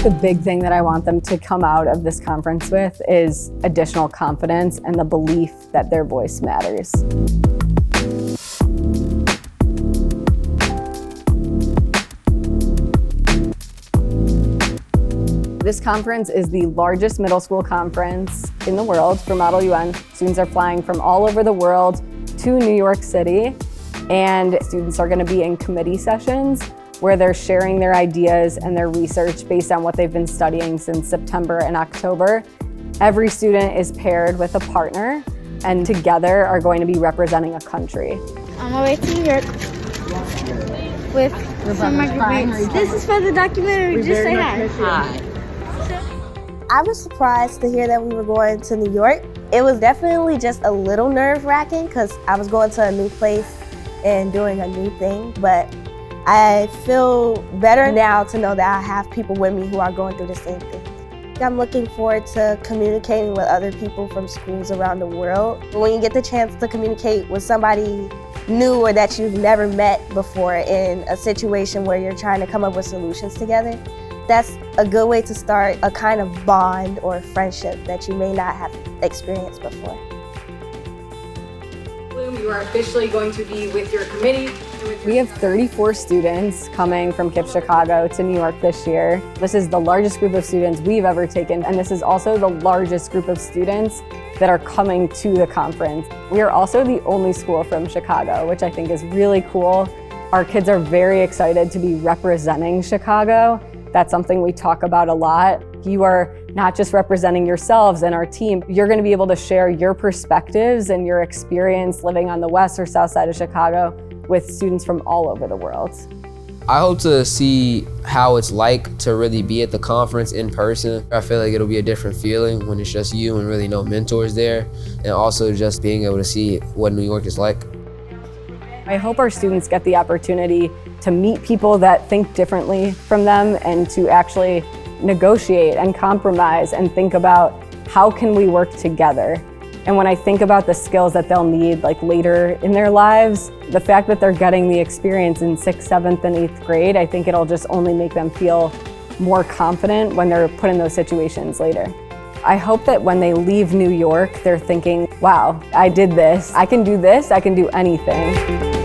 the big thing that I want them to come out of this conference with is additional confidence and the belief that their voice matters. This conference is the largest middle school conference in the world for Model UN. Students are flying from all over the world to New York City, and students are going to be in committee sessions where they're sharing their ideas and their research based on what they've been studying since September and October. Every student is paired with a partner, and together are going to be representing a country. On my way to New York with some of my roommates. This is for the documentary. Just say hi. Hi. I was surprised to hear that we were going to New York. It was definitely just a little nerve-wracking because I was going to a new place and doing a new thing, but I feel better now to know that I have people with me who are going through the same thing. I'm looking forward to communicating with other people from schools around the world. When you get the chance to communicate with somebody new or that you've never met before in a situation where you're trying to come up with solutions together, that's a good way to start a kind of bond or friendship that you may not have experienced before. You are officially going to be with your committee. We have 34 students coming from KIPP Chicago to New York this year. This is the largest group of students we've ever taken, and this is also the largest group of students that are coming to the conference. We are also the only school from Chicago, which I think is really cool. Our kids are very excited to be representing Chicago. That's something we talk about a lot. You are not just representing yourselves and our team, you're going to be able to share your perspectives and your experience living on the west or south side of Chicago with students from all over the world. I hope to see how it's like to really be at the conference in person. I feel like it'll be a different feeling when it's just you and really no mentors there, and also just being able to see what New York is like. I hope our students get the opportunity to meet people that think differently from them and to actually negotiate and compromise and think about how can we work together. And when I think about the skills that they'll need like later in their lives, the fact that they're getting the experience in 6th, 7th, and 8th grade, I think it'll just only make them feel more confident when they're put in those situations later. I hope that when they leave New York, they're thinking, wow, I did this, I can do anything.